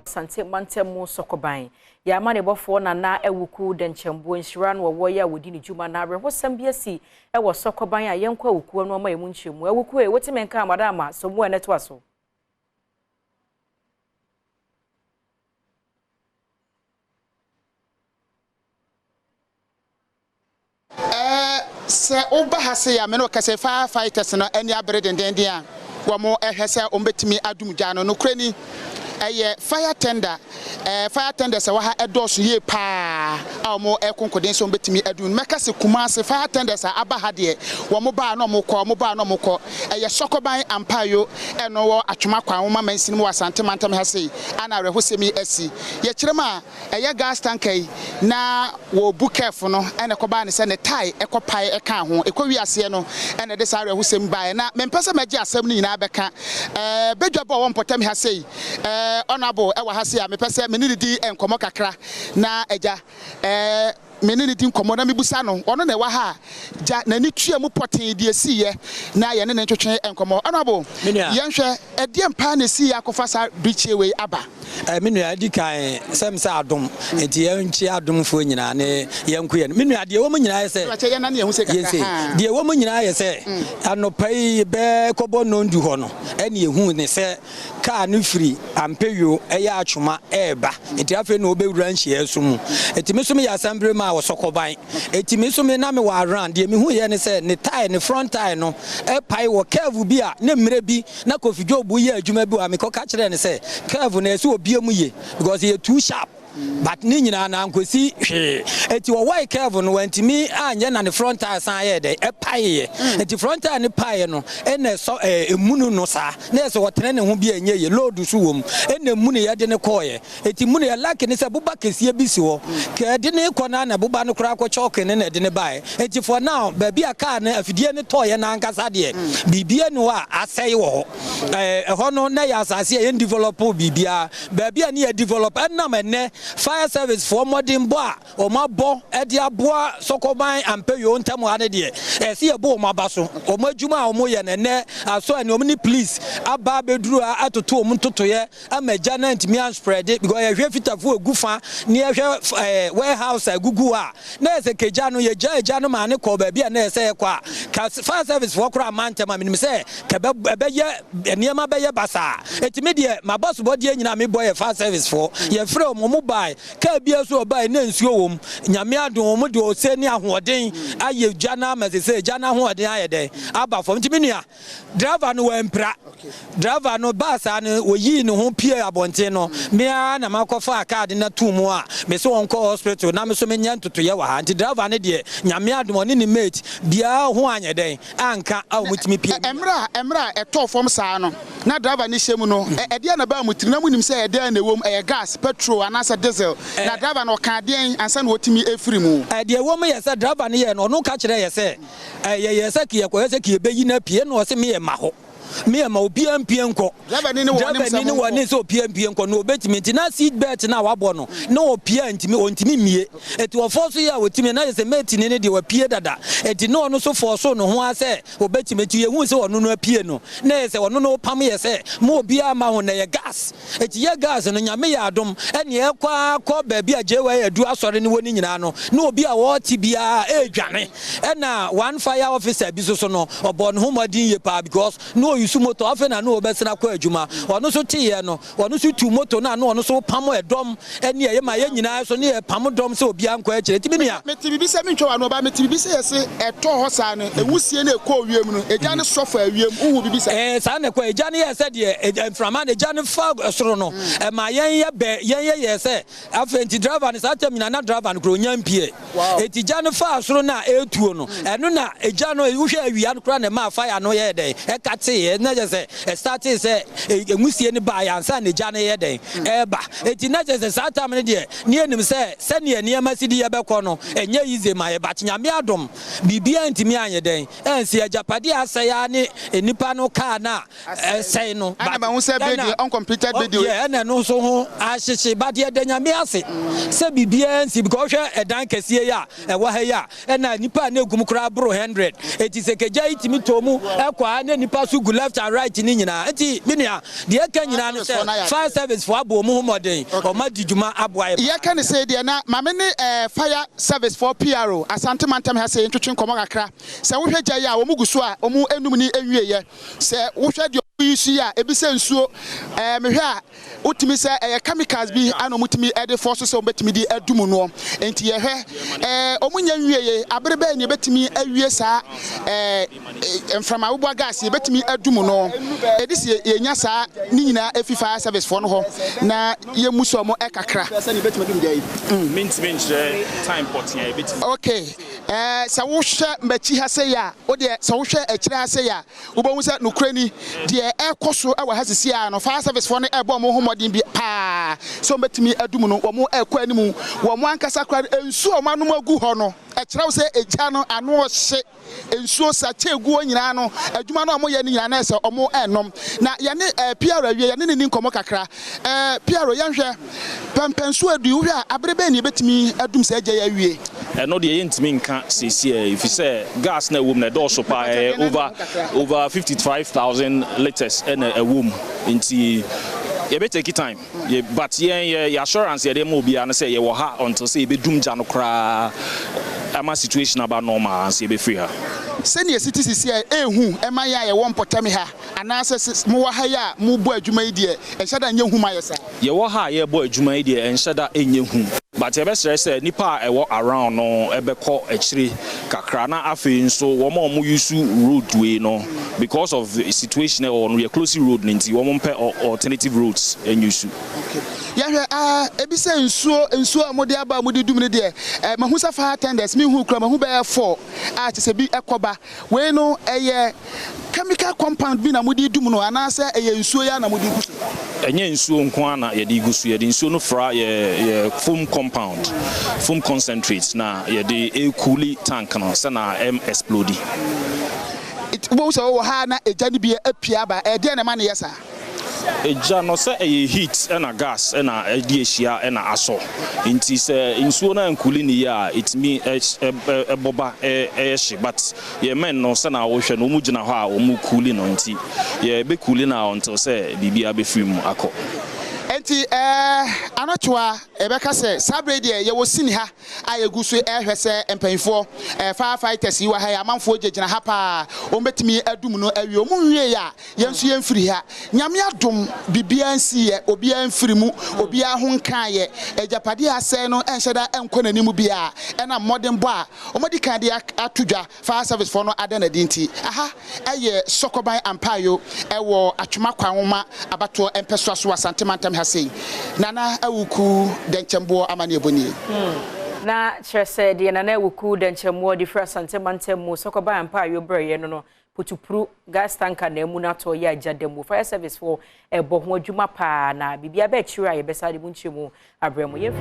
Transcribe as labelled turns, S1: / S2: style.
S1: Sante Mantemu Sokaban. Ya mane bofo na ewuku denchembo nshira no wo ya wodi ni juma na abre hosam biasi ewo Sokaban a yenkwa ewuku no ma emu nchemu ewuku e woti menka madama so mu eneto aso
S2: se oba hase ya me no kase Firefighters no ani abre denden a wo mo ehwese ombetimi adum jano no krani fire tender se wa ha edoso ye pa a mo ekonkoden so betimi adun meka se kumase fire tenders aba ha de wo mo ba no mo kọ Sokaban ampayo eno wo atwoma kwan wo mamansin mo asante mantam ha sei ana rehosemi asi ye kirema gas tankai na wo bukef no ene ko ba ne se ne tai ekopai eka ho ekowi ase no ene de sa rehosemi ba na mempese maji asem ni nyina beka bedwabo wo mpotam ha sei honorable ewa hase a mepese menidi enkomo kakra na eja menidi nkomo na mebusa no ono na ewa ha ja na ni tue mu poten de asiye na ye ne ntwetwe enkomo honorable yenhwe edie mpa na si akofa sa bichewe aba
S3: menu adi kan sem sa adom enti yenchi adom fo nyina ne yenku ye menu ade wo mu nyina ye se
S2: ye na ne hu se kakra
S3: de wo mu nyina ye se anopai be kobo no ndu ho no ene ehu ne se ka no firi ampeyo eya atwoma eba enti afi no obewura nhie asum enti mesum ya assembly ma wo Sokaban enti mesum na me wa around de me hu ye ne se ne tie ne front tie no pai wo curve bi a ne mre bi na kofidwo bu ye adwuma bi wa me ko ka kire ne se curve na ese obiemu ye because he too sharp but ni nyina na nkosi hwe eti wo why curve no wantimi anye na ne front tire san ye de paye eti front tire ne paye no ene so emunu no sa na ese wotene ne ho bi anye ye load so wom ene emunu ye de ne koye eti munu ye like ne se buba kesie bi si wo ke de ne kona na buba no kura ko choke ne na de ne bae eti for now ba bi aka na afidie ne toye na ankasa de bibie no a asai wo ho no na ya asase ye develop bibia ba bi ani ye develop na menne fire service for modern boa o ma bo e de aboa Sokaban ampeyo ntam ade de se ye bo o ma baso o ma djuma o mo ye ne aso ani o ni police aba beduru atoto o mu totoye amaja na ntimi an spread it because ye hwe fitafo egufa ne ye hwe warehouse agugu a na se keja no ye ja no ma ne ko ba bia na se kwa fire service for kra mantem am ni se ke be ye niam be ye basa etimi de ma boss body nyina me boy fire service for ye frɛ o mo ka bia so obai na nsuo wom nyame adom mo de o se ni ahoden aye jana masese jana ahoden aye den aba fom ntimi nua driver no wampra driver no basa no oyi ne ho pie abonten no me na makofa card na tumu a me so onko hospital na me so menya ntotoye wa ha nti driver ne de nyame adom ne ni mate bia ho anye den anka a mutimi pie
S2: emra eto fom saa no na driver ne hyemu no e de na ba mutiri na munim se e de na wom e gas petrol anasa diesel na driver no ka den ansa na otimi efiri mu
S3: de wo me yesa driver ne ye no no ka kire yese yesa ki ye ko yese ki ebeyi na pie no se me ye maho me ma obi ampie nko
S2: driver ni woni
S3: so obi ampie nko no obetimi ntina seat belt na wabo no na opie antimi ontimi mie eti ofoso ya wotimi na yese mate ni de wapie dada eti no no so forso no ho ase obetimi ti ye hu se ono no apie no na yese ono no pam yese mo obi ama ho na ye gas eti ye gas no nyame ya adom ene e kwa ba bia jewa ya du asore ni woni nyina no na obi a wo ti bia edwane ena one fire officer bi so no obon ho modin ye pa because no use motor afena no obesena kwa adwuma ono so tiye no ono so tu motor na no ono so pam edom ene ye ma ye nyina so ne pam dom se obi anko a kire timi nua
S2: metibi se mentwa no ba metibi se yese eto ho sa ne ewusie na ekọ wiem no eja ne sofa awiem uhu bibi se
S3: sa ne kwa eja ne yese de frama ne eja ne fa soro no ma yen ye yese afenti driver ne sa tamina na driver no kro nyampie eti eja ne fa soro na etuo no eno na eja no ehwe awia no kra ne ma fire no ye den e kate na just started say emusie ni ba ya nsa na ja na ye den eba eti na just that time ne de ne enim say se ne niam asidi ye bekọ no enye yize ma ye ba nyame adom bibia ntimi anye den ensi ajapade asaya ne enipa no ka na sei no
S2: ba hu say video uncompleted video
S3: yeah na no so ho ahyeche ba de nyame ase se bibia nsi because hwe edan kese ya ewa ha ya na nipa na egum kra bro 100 eti se keja itimi tomu ekwa na nipa su left and right ni nyina enti binia de aka nyina no say fire service for abo mu homoden o ma dijuma aboa
S2: ye can say de na mame ne fire service for PRO asante mantam ha say ntwetwe nkomo kakra se wo hwe gya ya wo muguso a wo mu enum ni enwie ye se wo hwe de isu ya ebi se nsuo mehwe a utimi se chemicals bi ano mutimi ede force so betimi di adum no enti ye hwe omunya nwie ye abrebe ni betimi awie sa mframa wo gas ye betimi adum no edisi ye nya sa ni nyina efi fire service for no ho na ye muso mo kakra
S4: mint time pot ya betimi
S2: okay sa wo hwe mbachi ha se ya wo de sa wo hwe akire ha se ya wo bo hu se nukrani de ekoso e wa hasisi a no fire service for no ebo mo homodin bi pa so betimi adum no wo mo ekọ animu wo mo ankasa kra ensu o manum agu ho no ekire wo se eja no ano hye ensuo sa chegu nyina no adwuma no mo ye ni nyina na se omo enom na ye ne PRO awie ye ne ni nkomo kakra PRO ye hwe pampansu adu hwe abrebe ni betimi adum se agya ya wie
S4: no de ye ntimi nka sesi if you say gas na wom na do so pa over 55,000 liters in a womb into you better take time but yeah assurance ye dem obi an say ye wo ha until say be dum gya no kra ama situation about normal and say be free her
S2: senior citizens here ehu ema ya ye won potami ha anase mo wa ha ya mo bo adwuma yi de enhyada nye hu ma yesa
S4: ye wo ha ye bo adwuma yi de enhyada enye hu but ye be stress nipa e wo around no e be ko akire kakra na afi nso wo ma mo use roadway no because of the situation on we close road nti wo mo alternative roads en use
S2: okay ya ebi se nsuo amode aba amode dum ne de mahu sa fire tenders mi hu kra mahu be 4 a che se bi ekoba we no eye chemical compound bi na mudi dum no anase eye nsuo ya na mudi gusu
S4: enye nsuo nko ana ye di gusu ye di nsuo no fra ye foam compound foam concentrate na ye di e coolie tank no se na explode
S2: it wo so ha na eja ni bi apia ba e de na ma ne yesa
S4: eja no se heat and a gas and a dieshia and a aso inti se insuo na nkuli ni ya it me boba but ye men no se na wo hwe no mu gina ho a wo mu kuli no nti ye be kuli na until se bibia be free mu akọ
S2: enti anotwa ebeka se sabrede ye wo sini ha ayeguso ehwese empanfo firefighters yi wa ha amanfo jegina ha pa o betimi adum no awie o mu nwie ya yenso yemfiri ha nyame adom bibia nsi ye obi amfiri mu obi ahon kan ye ejapade ase no enhyeda enkonanimu bia ena modern bo a omodi kan de atudwa fire service for no adana dinti aha eye Sokaban ampayo ewo atwuma kwanwoma abato empeso aso asante mantam say nana awuku denchembo amane eboni
S1: na chese de nana awuku denchembo di fra sante mantem Sokaban ampayo breye no putupuru gas tanker na emu na to ya jademu fire service for ebo ho adwuma pa na bibia ba chira ye besa de mu nchemu abremu ye